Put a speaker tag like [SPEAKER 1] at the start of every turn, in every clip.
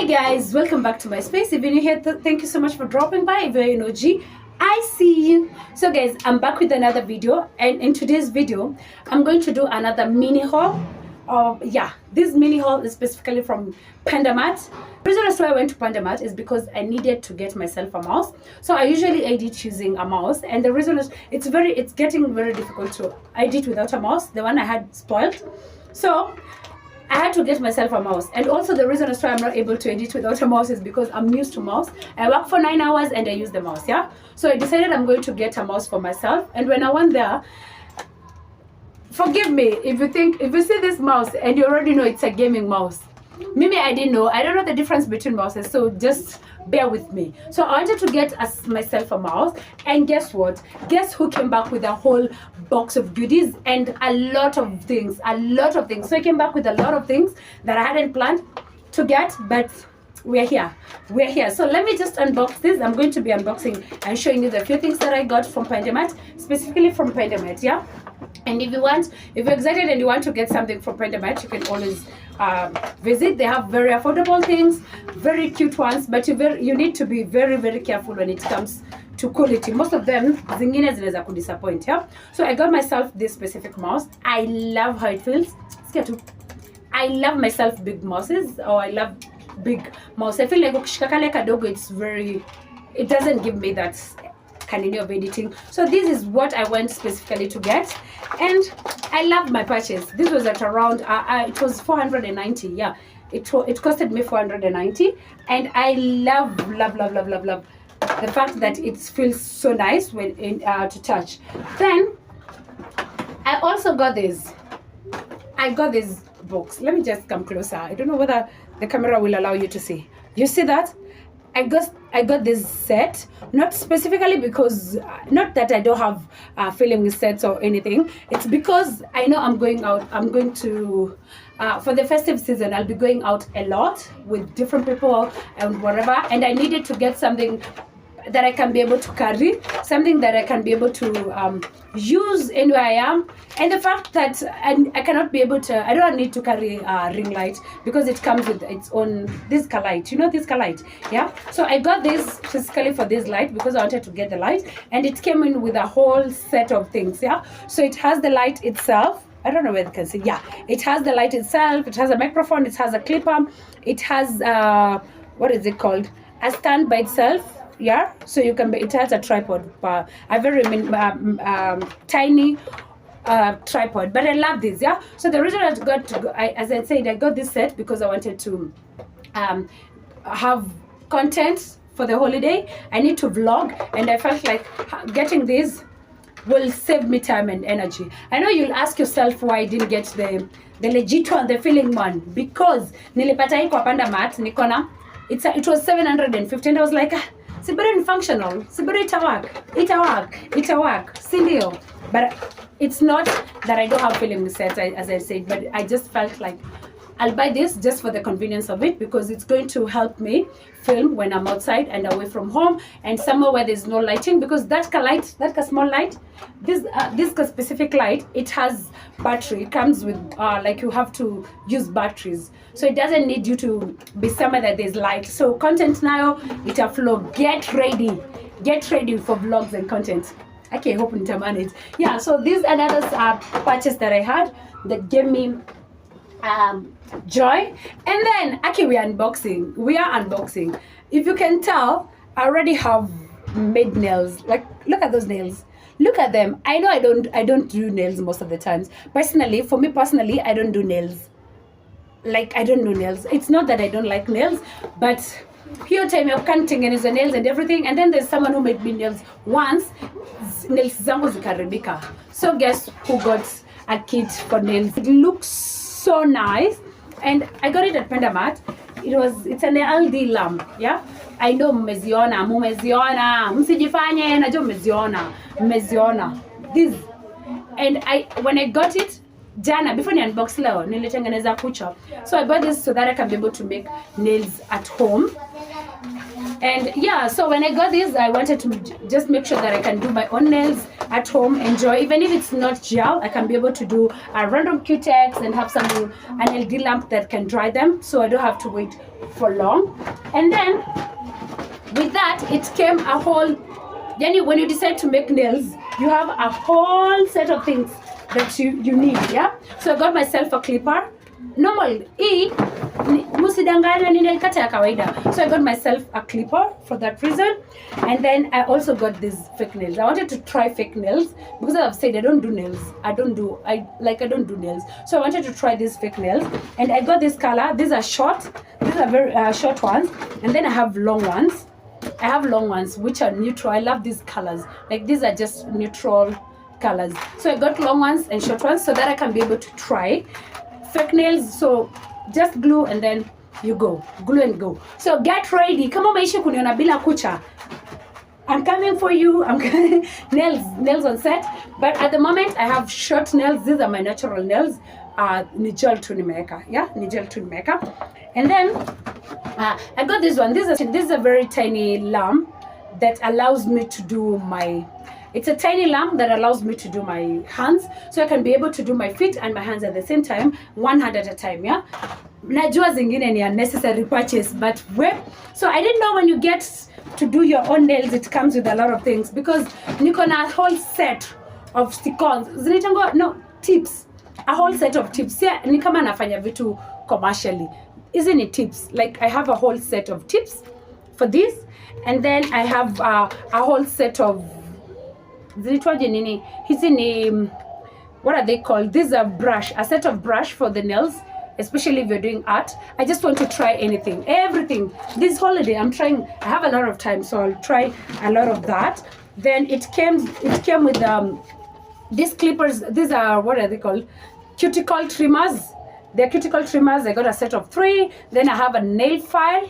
[SPEAKER 1] Hi guys, welcome back to my space. If you're new here, thank you so much for dropping by. If you're an OG, I see you. So guys, I'm back with another video, and in today's video I'm going to do another mini haul. This mini haul is specifically from Panda Mart. The reason as why I went to Panda Mart is because I needed to get myself a mouse. So I usually edit using a mouse, and the reason is it's getting very difficult to edit without a mouse. The one I had spoiled, so I had to get myself a mouse. And also the reason as why I'm not able to edit without a mouse is because I'm used to mouse. I work for 9 hours and I use the mouse, yeah? So I decided I'm going to get a mouse for myself. And when I went there, forgive me if you see this mouse and you already know it's a gaming mouse. Maybe I didn't know. I don't know the difference between mouses, so just bear with me. So I wanted to get myself a mouse, and guess what? Guess who came back with a whole box of goodies and a lot of things. So I came back with a lot of things that I hadn't planned to get, but we're here. So let me just unbox this. I'm going to be unboxing and showing you the few things that I got from Panda Mart, specifically from Panda Mart, yeah? And if you're excited and you want to get something from Panda Mart, you can always visit. They have very affordable things, very cute ones, but you need to be very, very careful when it comes to quality. Most of them, zingine zinaweza kudisappoint, yeah? So I got myself this specific mouse. I love how it feels. I love myself big mouses, or I love big mouse. I feel like ukishika kale kadogo, it doesn't give me that kind of editing. So this is what I went specifically to get, and I love my purchase. This was at around it was 490. Yeah, it costed me 490, and I love the fact that it feels so nice when to touch. Then I also got this. I got this box. Let me just come closer. I don't know whether the camera will allow you to see. You see that? I got this set, not specifically because, not that I don't have filming sets or anything. It's because I know I'm going out. I'm going to, for the festive season, I'll be going out a lot with different people and whatever. And I needed to get something that I can be able to carry, something that I can be able to use anywhere I am. And the fact that I cannot be able to, I don't need to carry a ring light because it comes with its own, this car light, you know, this car light, yeah? So I got this specifically for this light because I wanted to get the light, and it came in with a whole set of things, yeah? So it has the light itself. I don't know where you can see. Yeah, it has the light itself. It has a microphone. It has a clipper. It has, what is it called? A stand by itself. Yeah, so you can. It has a tripod, a very tiny tripod. But I love this. Yeah. So the reason I got as I said, I got this set because I wanted to have content for the holiday. I need to vlog, and I felt like getting this will save me time and energy. I know you'll ask yourself why I didn't get the legit one, the feeling one, because nilipata hii kwa Panda Mart nikona it was 750, and I was like, Siburi functional, Siburi itawak, sindio. But it's not that I don't have filming sets, as I said, but I just felt like I'll buy this just for the convenience of it, because it's going to help me film when I'm outside and away from home and somewhere where there's no lighting, because that small light, this specific light, it has battery. It comes with like you have to use batteries, so it doesn't need you to be somewhere that there's light. So content now it'll flow. Get ready for vlogs and content. Okay, hope to manage. Yeah, so this another purchase that I had that gave me joy. And then we are unboxing. If you can tell, I already have made nails. Like, look at those nails, look at them. I know I don't do nails most of the times. For me personally, I don't do nails. Like, I don't do nails. It's not that I don't like nails, but here time of cutting and the nails and everything. And then there's someone who made me nails once. Nails zangu zikaribika. So guess who got a kit for nails? It looks so nice, and I got it at Panda Mart. It's an LD lamp, yeah? I know mmeziona, msijifanye najua mmeziona this. And when I got it jana, before ni unbox leo, nilitengeneza kucha. So I bought this so that I can be able to make nails at home. And yeah, so when I got this, I wanted to just make sure that I can do my own nails at home, enjoy. Even if it's not gel, I can be able to do a random Q-tex and have an LED lamp that can dry them, so I don't have to wait for long. And then with that, it came a whole, then when you decide to make nails, you have a whole set of things that you need, yeah? So I got myself a clipper. Normal, musidanganya ni nalikata ya kawaida. So I got myself a clipper for that reason. And then I also got these fake nails. I wanted to try fake nails because I've said I don't do nails. I don't do nails. So I wanted to try these fake nails. And I got this color. These are short. These are very short ones. And then I have long ones. I have long ones which are neutral. I love these colors. Like these are just neutral colors. So I got long ones and short ones so that I can be able to try fake nails. So just glue and then you go. Glue and go. So get ready. Kama umeishi kuniona bila kucha, I'm coming for you. I'm nails on set. But at the moment I have short nails. These are my natural nails. Ni gel tu nimeweka. Yeah, ni gel tu nimeweka. And then I got this one. This is a very tiny lamp that allows me to do my, it's a tiny lamp that allows me to do my hands, so I can be able to do my feet and my hands at the same time, one hand at a time, yeah? Najua zingine ni unnecessary purchase, but so I didn't know when you get to do your own nails, it comes with a lot of things, because niko na a whole set of stick-ons, tips, a whole set of tips. Yeah, ni kama nafanya vitu commercially. Isn't it tips? Like I have a whole set of tips for this, and then I have a whole set of what are they called? These are a set of brush for the nails, especially if you're doing art. I just want to try anything, everything. This holiday, I have a lot of time, so I'll try a lot of that. Then it came with these clippers. These are, what are they called? Cuticle trimmers. They're cuticle trimmers. I got a set of 3. Then I have a nail file.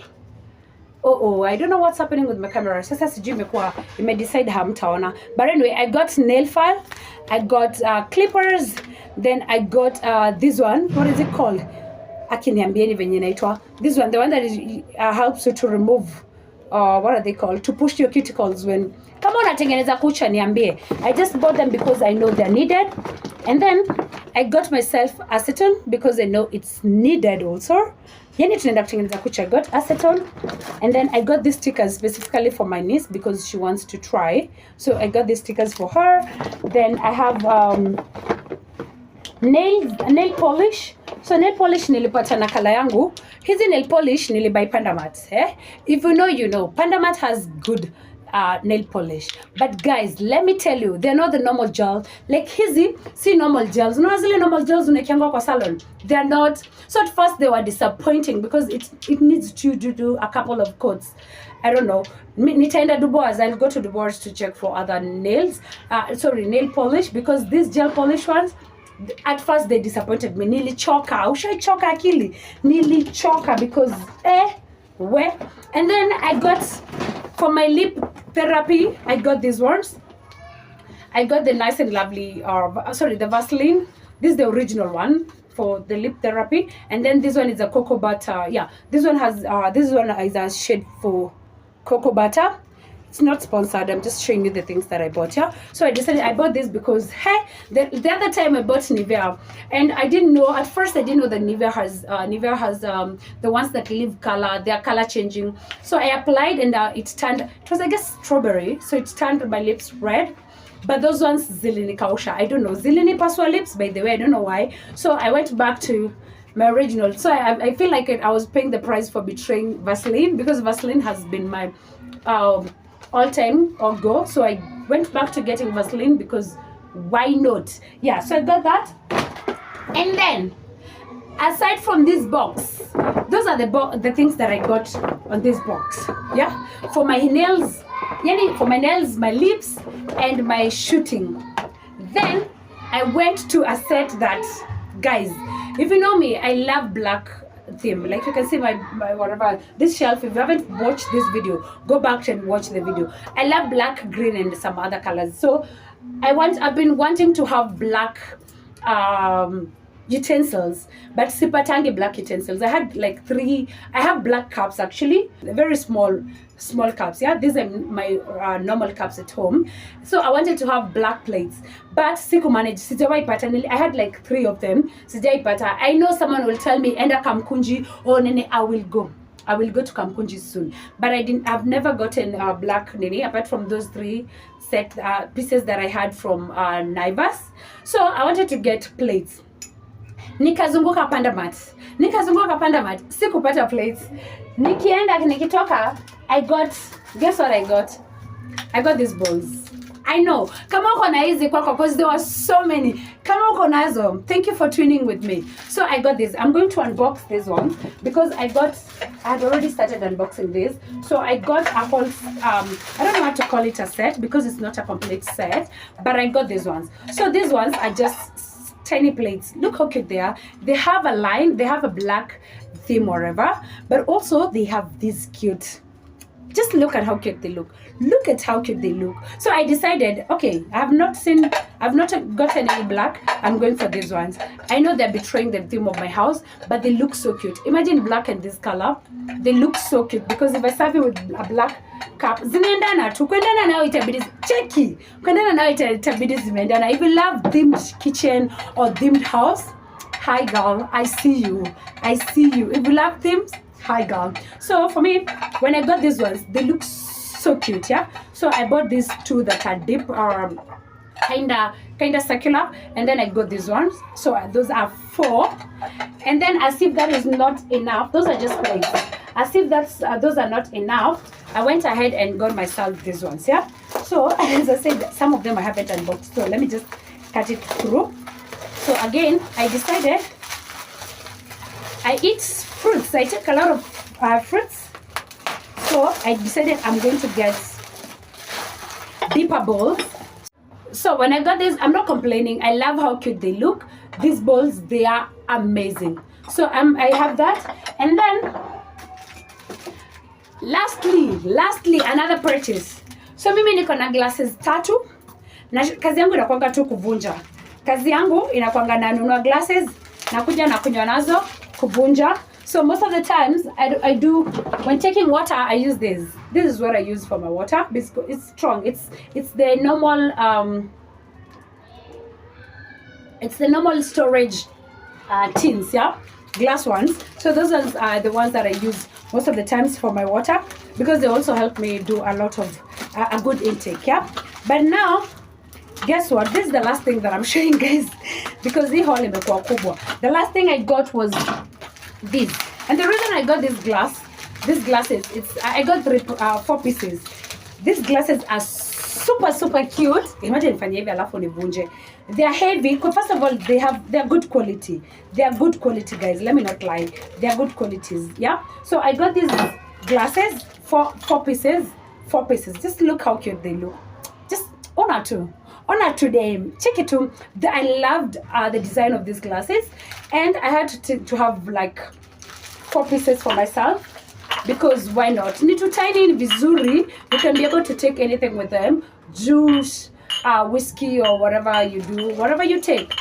[SPEAKER 1] I don't know what's happening with my camera. Sasa sijui decide hamtaona. But anyway, I got nail file. I got clippers. Then I got this one. What is it called? Akiniambieni venye inaitwa. This one, the one that helps you to remove, what are they called? To push your cuticles when, kama unatengeneza kucha niambie. I just bought them because I know they're needed. And then I got myself acetone because I know it's needed also. Yani tunaenda kutengeneza kucha. I got acetone, and then I got these stickers specifically for my niece because she wants to try. So I got these stickers for her. Then I have nail polish. So nail polish nilipata na kala yangu. Hizi nail polish nilibuy Panda Mart. If you know, you know. Panda Mart has good nail polish. But guys, let me tell you, they're not the normal gel. Like hizi, see normal gels. No, zile normal gels unakianga kwa salon. They're not. So at first they were disappointing because it needs to do a couple of coats. I don't know. Nitaenda Dubois. I'll go to Dubois to check for other nail polish, because these gel polish ones, at first they disappointed me. Nilichoka. Ushaichoka akili. Nilichoka because and then I got, for my lip therapy, I got these ones. I got the Nice and Lovely, the Vaseline. This is the original one for the lip therapy. And then this one is a cocoa butter. Yeah, this one is a shade for cocoa butter. It's not sponsored. I'm just showing you the things that I bought here. So I decided I bought this because the other time I bought Nivea, and I didn't know at first. I didn't know that Nivea has the ones that leave color. They are color changing. So I applied and it was, I guess, strawberry. So it turned my lips red. But those ones zilini kausha. I don't know. Zilini paswa lips, by the way. I don't know why. So I went back to my original. So I feel like I was paying the price for betraying Vaseline, because Vaseline has been my all-time go. So I went back to getting Vaseline because why not? Yeah, so I got that. And then aside from this box, those are the things that I got on this box. Yeah, for my nails, my lips, and my shooting. Then I went to a set that, guys, if you know me, I love black theme. Like you can see my whatever, this shelf. If you haven't watched this video, go back and watch the video. I love black, green, and some other colors. So I've been wanting to have black utensils, but sipatangi black utensils. I had like 3. I have black cups actually, very small cups. Yeah, these are my normal cups at home. So I wanted to have black plates, but siku manage. Sijawaipata. I had like 3 of them. Sijawaipata. I know someone will tell me enda Kamkunji. Oh nene, I will go to Kamkunji soon, but I've never gotten black nene apart from those 3 set pieces that I had from Naivas. So I wanted to get plates. Nikazunguka Panda Mart. Sikupata plates. Nikitoka, guess what I got? I got these bowls. I know. Kama uko na hizi kwako, because there were so many. Kama uko nazo, thank you for tuning with me. So I got this. I'm going to unbox this one because I had already started unboxing this. So I got a whole, I don't know how to call it a set because it's not a complete set, but I got these ones. So these ones are just tiny plates. Look how cute they are. They have a line, they have a black theme or whatever, but also they have this cute. Just look at how cute they look. Look at how cute they look. So I decided, okay, I've not gotten any black. I'm going for these ones. I know they're betraying the theme of my house, but they look so cute. Imagine black and this color. They look so cute because if I serve you with a black cup, zinaendana tu. Kuendana nao itabidi cheki. Kuendana nao itabidi zimeendana. If you love themed kitchen or themed house, hi girl, I see you. If you love themes, hi girl. So for me, when I got these ones, they look so cute. Yeah, so I bought these 2 that are deep kinda circular, and then I got these ones. So those are 4, and then as if that is not enough, those are just plates. As if those are not enough, I went ahead and got myself these ones. Yeah, so as I said, some of them I haven't unboxed, so let me just cut it through. So again, I decided I eat fruits. I take a lot of fruits. So I decided I'm going to get deeper bowls. So when I got this, I'm not complaining. I love how cute they look. These bowls, they are amazing. So I have that. And then lastly, another purchase. So mimi niko na glasses 3. Na kazi yangu inakuanga tu kuvunja. Kazi yangu inakuanga nanunua glasses, nakuja na kunywa nazo, kuvunja. So most of the times I do, when taking water, I use this. This is what I use for my water. It's strong. It's the normal storage tins, yeah, glass ones. So those are the ones that I use most of the times for my water because they also help me do a lot of a good intake, yeah. But now, guess what? This is the last thing that I'm showing, guys, because the last thing I got was this. And the reason I got these glasses, I got 4 pieces. These glasses are super cute. Imagine they are heavy. First of all, they're good quality. They are good quality, guys. Let me not lie. They are good qualities. Yeah. So I got these glasses for 4 pieces. 4 pieces. Just look how cute they look. Just honor to them. Check it too. I loved the design of these glasses, and I had to have like 4 pieces for myself because why not? Need to tiny in vizuri. You can be able to take anything with them. Juice, whiskey, or whatever you do, whatever you take.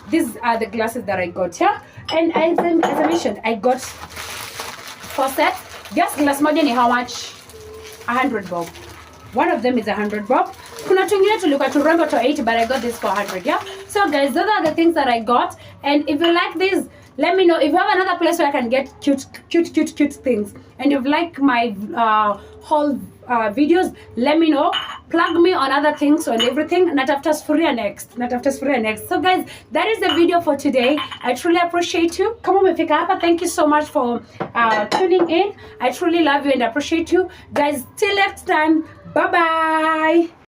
[SPEAKER 1] These are the glasses that I got here. And as I mentioned, I got 4 sets. Guess glass moja ni how much? 100 bob. One of them is 100 bob. Kuna tungine tulikuwa turembo to 80, but I got this for 100, yeah? So guys, those are the things that I got. And if you like this, let me know. If you have another place where I can get cute things, and if you like my haul videos, let me know. Plug me on other things, on everything. Natafta sufuria next. So guys, that is the video for today. I truly appreciate you. Kama umefika hapa, thank you so much for tuning in. I truly love you and appreciate you. Guys, till next time. Bye-bye.